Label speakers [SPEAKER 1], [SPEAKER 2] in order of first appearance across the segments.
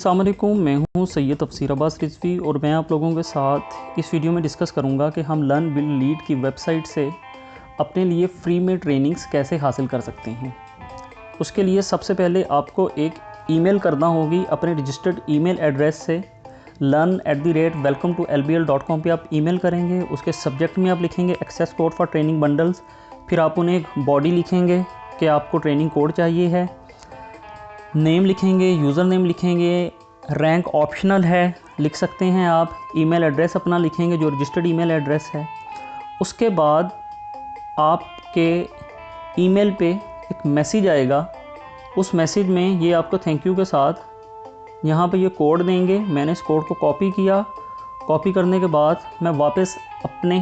[SPEAKER 1] अस्सलाम वालेकुम, मैं हूं सैयद तफसीर अब्बास रिजवी और मैं आप लोगों के साथ इस वीडियो में डिस्कस करूंगा कि हम लर्न विल लीड की वेबसाइट से अपने लिए फ्री में ट्रेनिंग्स कैसे हासिल कर सकते हैं। उसके लिए सबसे पहले आपको एक ईमेल करना होगी अपने रजिस्टर्ड ईमेल एड्रेस से। learn@welcome-to-lbl.com पे आप ईमेल करेंगे। उसके सब्जेक्ट में आप लिखेंगे access code for training bundles. फिर आप उन्हें एक बॉडी लिखेंगे कि आपको ट्रेनिंग कोड चाहिए है, नेम लिखेंगे, यूज़र नेम लिखेंगे, रैंक ऑप्शनल है लिख सकते हैं आप, ईमेल एड्रेस अपना लिखेंगे जो रजिस्टर्ड ईमेल एड्रेस है। उसके बाद आपके ईमेल पे एक मैसेज आएगा। उस मैसेज में ये आपको थैंक यू के साथ यहाँ पे ये कोड देंगे। मैंने इस कोड को कॉपी किया। कॉपी करने के बाद मैं वापस अपने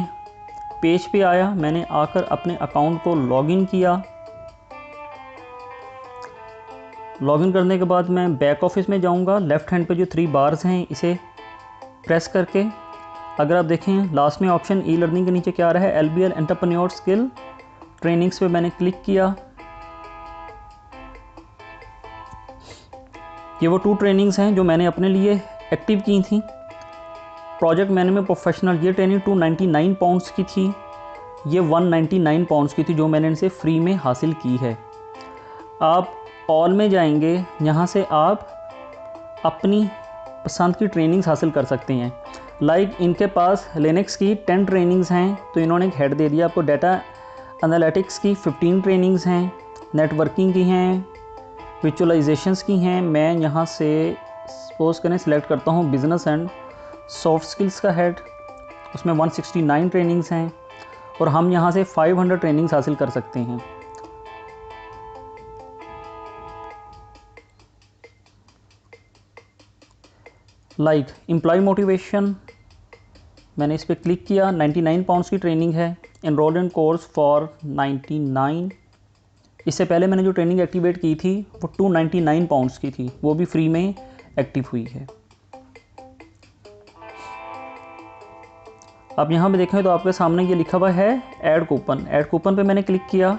[SPEAKER 1] पेज पे आया। मैंने आकर अपने अकाउंट को लॉगिन किया। लॉगिन करने के बाद मैं बैक ऑफिस में जाऊंगा। लेफ़्ट हैंड पे जो 3 बार्स हैं इसे प्रेस करके, अगर आप देखें लास्ट में ऑप्शन ई लर्निंग के नीचे क्या आ रहा है, LBL एंटरप्रेन्योर स्किल ट्रेनिंग्स पे मैंने क्लिक किया। ये वो 2 ट्रेनिंग्स हैं जो मैंने अपने लिए एक्टिव की थी। प्रोजेक्ट मैनेजमेंट प्रोफेशनल, ये ट्रेनिंग 299 पाउंड्स की थी। ये 199 पाउंड्स की थी जो मैंने इनसे फ्री में हासिल की है। आप ऑल में जाएंगे, यहाँ से आप अपनी पसंद की ट्रेनिंग्स हासिल कर सकते हैं। इनके पास लिनक्स की 10 ट्रेनिंग्स हैं तो इन्होंने एक हेड दे दिया आपको। डाटा एनालिटिक्स की 15 ट्रेनिंग्स हैं, नेटवर्किंग की हैं, विजुअलाइजेशंस की हैं। मैं यहाँ से सपोज करें सिलेक्ट करता हूँ बिज़नेस एंड सॉफ्ट स्किल्स का हेड, उसमें 169 ट्रेनिंग्स हैं और हम यहाँ से 500 ट्रेनिंग्स हासिल कर सकते हैं। एम्प्लॉय मोटिवेशन, मैंने इस पर क्लिक किया। 99 पाउंड्स की ट्रेनिंग है। Enrol in course for 99। इससे पहले मैंने जो ट्रेनिंग एक्टिवेट की थी वो 299 पाउंड्स की थी, वो भी फ्री में एक्टिव हुई है। आप यहाँ पे देखें तो आपके सामने ये लिखा हुआ है ऐड कूपन। ऐड कूपन पे मैंने क्लिक किया।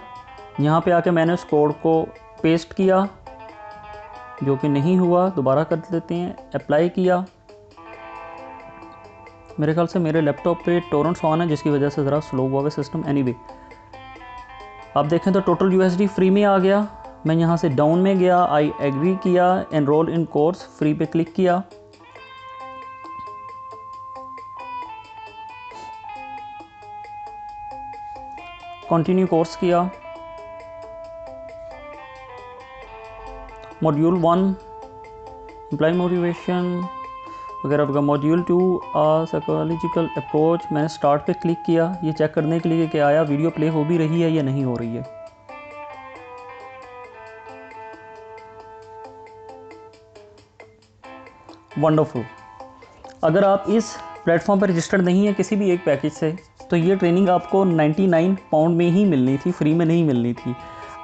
[SPEAKER 1] यहाँ पे आके मैंने उस कोड को पेस्ट किया जो कि नहीं हुआ, दोबारा कर देते हैं। अप्लाई किया। मेरे ख्याल से मेरे लैपटॉप पे टोरेंट्स ऑन है जिसकी वजह से ज़रा स्लो हुआ है सिस्टम। एनीवे, आप देखें तो टोटल USD फ्री में आ गया। मैं यहाँ से डाउन में गया, आई एग्री किया, एनरोल इन कोर्स फ्री पे क्लिक किया। कंटिन्यू कोर्स किया। मॉड्यूल 1 एम्प्लॉय मोटिवेशन वगैरह का, मॉड्यूल 2 साइकोलॉजिकल अप्रोच। मैंने स्टार्ट पे क्लिक किया ये चेक करने के लिए कि आया वीडियो प्ले हो भी रही है या नहीं हो रही है। वंडरफुल। अगर आप इस प्लेटफॉर्म पर रजिस्टर्ड नहीं है किसी भी एक पैकेज से, तो ये ट्रेनिंग आपको 99 पाउंड में ही मिलनी थी, फ्री में नहीं मिलनी थी।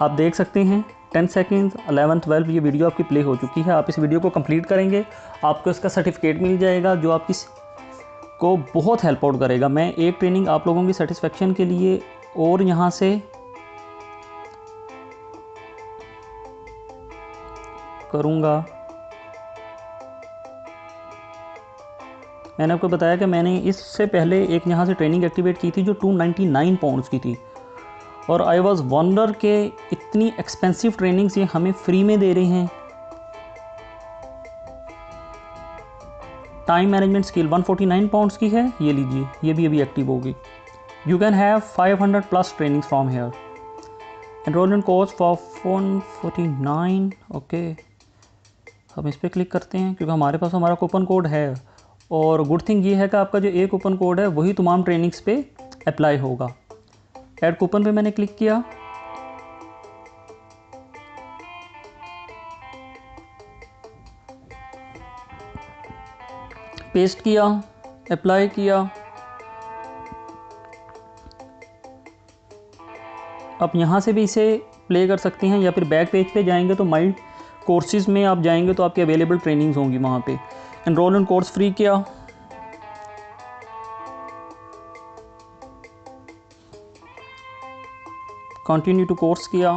[SPEAKER 1] आप देख सकते हैं 10 सेकेंड 11 12 ये वीडियो आपकी प्ले हो चुकी है। आप इस वीडियो को कंप्लीट करेंगे, आपको इसका सर्टिफिकेट मिल जाएगा जो आपकी को बहुत हेल्प आउट करेगा। मैं एक ट्रेनिंग आप लोगों की सेटिस्फेक्शन के लिए और यहाँ से करूँगा। मैंने आपको बताया कि मैंने इससे पहले एक यहाँ से ट्रेनिंग एक्टिवेट की थी जो 299 पाउंड्स की थी और आई वॉज वंडर के इतनी एक्सपेंसिव ट्रेनिंग्स ये हमें फ्री में दे रहे हैं। टाइम मैनेजमेंट स्किल 149 पाउंड्स की है, ये लीजिए, ये भी अभी एक्टिव होगी। You can have 500 plus trainings from here. Enrol in course for 149। Okay, हम इस पर क्लिक करते हैं क्योंकि हमारे पास हमारा कूपन कोड है। और गुड थिंग ये है कि आपका जो एक कूपन कोड है वही तमाम ट्रेनिंग्स पे अप्लाई होगा। ऐड कूपन पे मैंने क्लिक किया। पेस्ट किया, अप्लाई किया। आप यहाँ से भी इसे प्ले कर सकते हैं या फिर बैक पेज पे जाएंगे तो माई कोर्सेज़ में आप जाएंगे तो आपकी अवेलेबल ट्रेनिंग्स होंगी वहाँ पे। एनरोल इन कोर्स फ्री किया। कंटिन्यू टू कोर्स किया।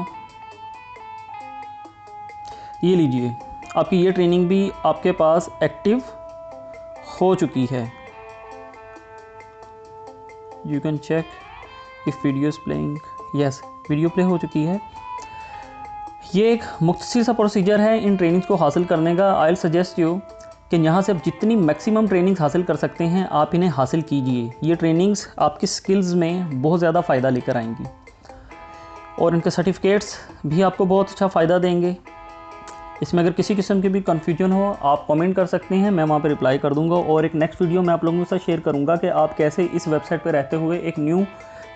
[SPEAKER 1] ये लीजिए आपकी ये ट्रेनिंग भी आपके पास एक्टिव हो चुकी है। You can check if video is playing. Yes, video play हो चुकी है। ये एक मुख्तसर सा प्रोसीजर है इन ट्रेनिंग्स को हासिल करने का। आई विल सजेस्ट यू कि यहाँ से आप जितनी मैक्सिमम ट्रेनिंग्स हासिल कर सकते हैं आप इन्हें हासिल कीजिए। ये ट्रेनिंग्स आपकी स्किल्स में बहुत ज़्यादा फ़ायदा लेकर आएंगी और इनके सर्टिफिकेट्स भी आपको बहुत अच्छा फ़ायदा देंगे। इसमें अगर किसी किस्म की भी कन्फ्यूजन हो आप कमेंट कर सकते हैं, मैं वहाँ पर रिप्लाई कर दूँगा। और एक नेक्स्ट वीडियो मैं आप लोगों के साथ शेयर करूँगा कि आप कैसे इस वेबसाइट पर रहते हुए एक न्यू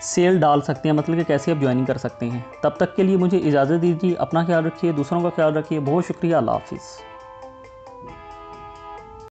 [SPEAKER 1] सेल डाल सकते हैं, मतलब कि कैसे आप ज्वाइनिंग कर सकते हैं। तब तक के लिए मुझे इजाज़त दीजिए। अपना ख्याल रखिए, दूसरों का ख्याल रखिए। बहुत शुक्रिया। अल्लाह हाफिज़।